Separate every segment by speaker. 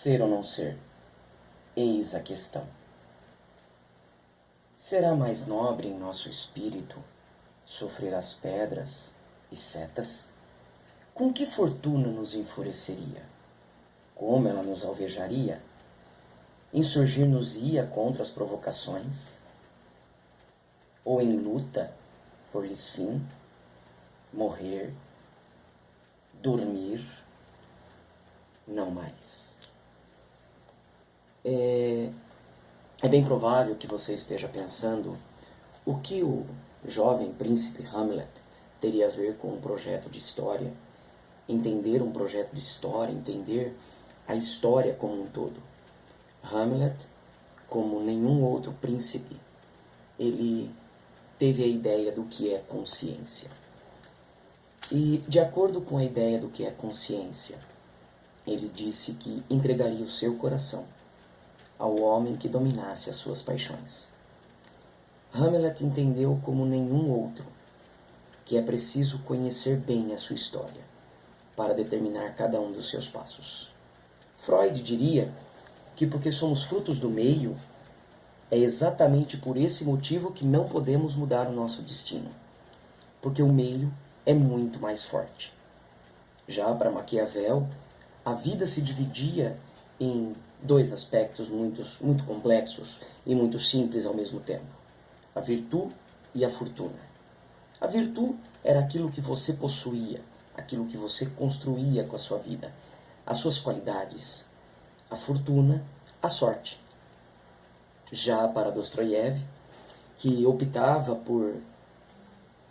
Speaker 1: Ser ou não ser? Eis a questão. Será mais nobre em nosso espírito sofrer as pedras e setas? Com que fortuna nos enfureceria? Como ela nos alvejaria? Insurgir-nos-ia contra as provocações? Ou em luta, por-lhes fim, morrer, dormir, não mais? É bem provável que você esteja pensando o que o jovem príncipe Hamlet teria a ver com um projeto de história, entender um projeto de história, entender a história como um todo. Hamlet, como nenhum outro príncipe, ele teve a ideia do que é consciência. E, de acordo com a ideia do que é consciência, ele disse que entregaria o seu coração ao homem que dominasse as suas paixões. Hamlet entendeu como nenhum outro que é preciso conhecer bem a sua história para determinar cada um dos seus passos. Freud diria que porque somos frutos do meio, é exatamente por esse motivo que não podemos mudar o nosso destino, porque o meio é muito mais forte. Já para Maquiavel, a vida se dividia em dois aspectos muito complexos e muito simples ao mesmo tempo: a virtude e a fortuna. A virtude era aquilo que você possuía, aquilo que você construía com a sua vida, as suas qualidades. A fortuna, a sorte. Já para Dostoiévski, que optava por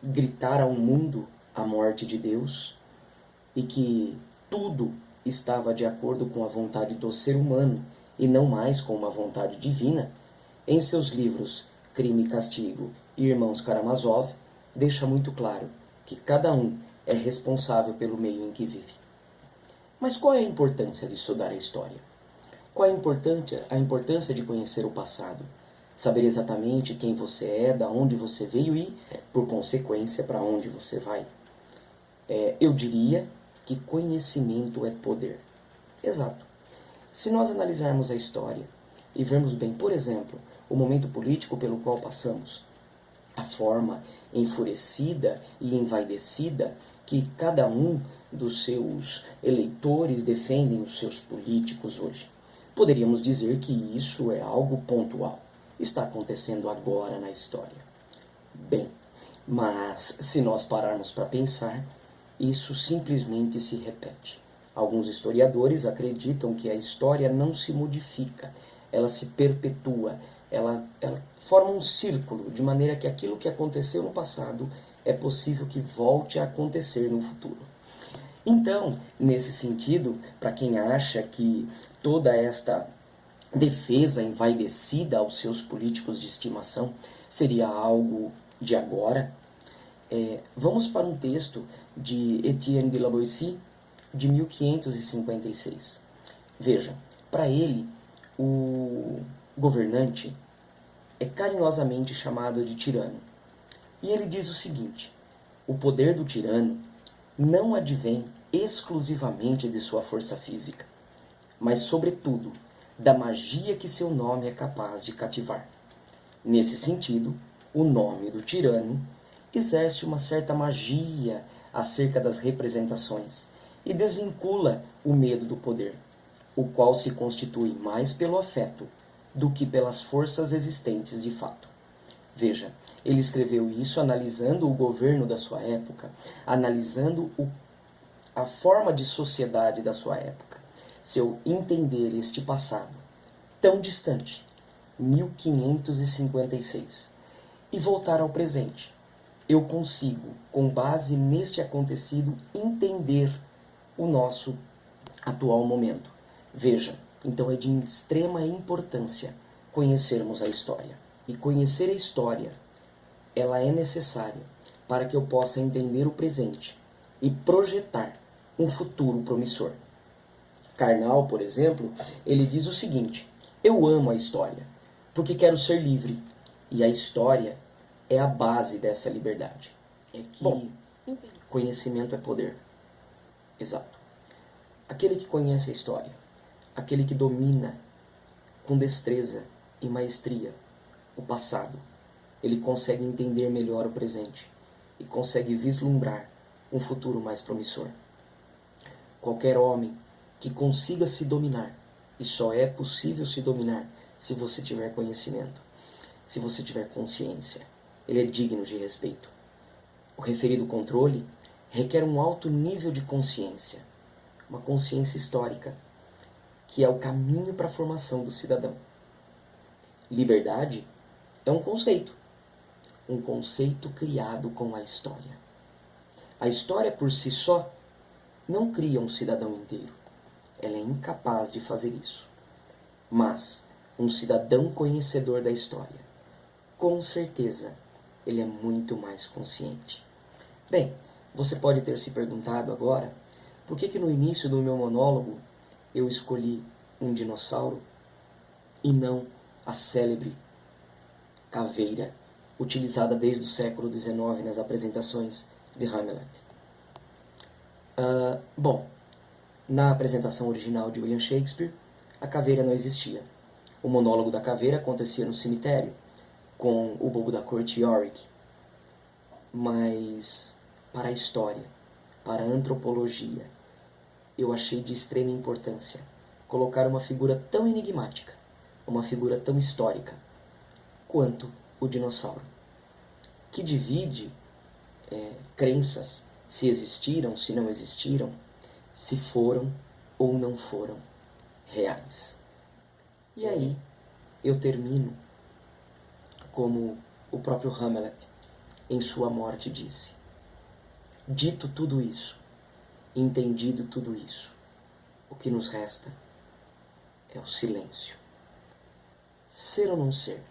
Speaker 1: gritar ao mundo a morte de Deus e que tudo estava de acordo com a vontade do ser humano e não mais com uma vontade divina, em seus livros Crime e Castigo e Irmãos Karamazov, deixa muito claro que cada um é responsável pelo meio em que vive. Mas qual é a importância de estudar a história? Qual é a importância de conhecer o passado? Saber exatamente quem você é, da onde você veio e, por consequência, para onde você vai? Eu diria que conhecimento é poder. Exato. Se nós analisarmos a história e vermos bem, por exemplo, o momento político pelo qual passamos, a forma enfurecida e envaidecida que cada um dos seus eleitores defendem os seus políticos hoje, poderíamos dizer que isso é algo pontual. Está acontecendo agora na história. Bem, mas se nós pararmos para pensar, isso simplesmente se repete. Alguns historiadores acreditam que a história não se modifica, ela se perpetua, ela forma um círculo, de maneira que aquilo que aconteceu no passado é possível que volte a acontecer no futuro. Então, nesse sentido, para quem acha que toda esta defesa envaidecida aos seus políticos de estimação seria algo de agora, vamos para um texto de Etienne de la Boétie, de 1556. Veja, para ele, o governante é carinhosamente chamado de tirano. E ele diz o seguinte: o poder do tirano não advém exclusivamente de sua força física, mas, sobretudo, da magia que seu nome é capaz de cativar. Nesse sentido, o nome do tirano exerce uma certa magia acerca das representações e desvincula o medo do poder, o qual se constitui mais pelo afeto do que pelas forças existentes de fato. Veja, ele escreveu isso analisando o governo da sua época, analisando a forma de sociedade da sua época. Se eu entender este passado tão distante, 1556, e voltar ao presente, eu consigo, com base neste acontecido, entender o nosso atual momento. Veja, então é de extrema importância conhecermos a história. E conhecer a história, ela é necessária para que eu possa entender o presente e projetar um futuro promissor. Karnal, por exemplo, ele diz o seguinte: eu amo a história, porque quero ser livre, e a história é a base dessa liberdade. Bom, conhecimento é poder. Exato. Aquele que conhece a história, aquele que domina com destreza e maestria o passado. Ele consegue entender melhor o presente e consegue vislumbrar um futuro mais promissor. Qualquer homem que consiga se dominar, e só é possível se dominar se você tiver conhecimento, se você tiver consciência, ele é digno de respeito. O referido controle requer um alto nível de consciência, uma consciência histórica, que é o caminho para a formação do cidadão. Liberdade é um conceito criado com a história. A história por si só não cria um cidadão inteiro. Ela é incapaz de fazer isso. Mas um cidadão conhecedor da história, com certeza, ele é muito mais consciente. Bem, você pode ter se perguntado agora por que no início do meu monólogo eu escolhi um dinossauro e não a célebre caveira utilizada desde o século XIX nas apresentações de Hamlet. Bom, na apresentação original de William Shakespeare, a caveira não existia. O monólogo da caveira acontecia no cemitério, com o bobo da corte Yorick. Mas, para a história, para a antropologia, eu achei de extrema importância colocar uma figura tão enigmática, uma figura tão histórica, quanto o dinossauro, que divide crenças, se existiram, se não existiram, se foram ou não foram reais. E aí eu termino como o próprio Hamlet, em sua morte, disse: dito tudo isso, entendido tudo isso, o que nos resta é o silêncio. Ser ou não ser?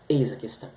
Speaker 1: Eis a questão.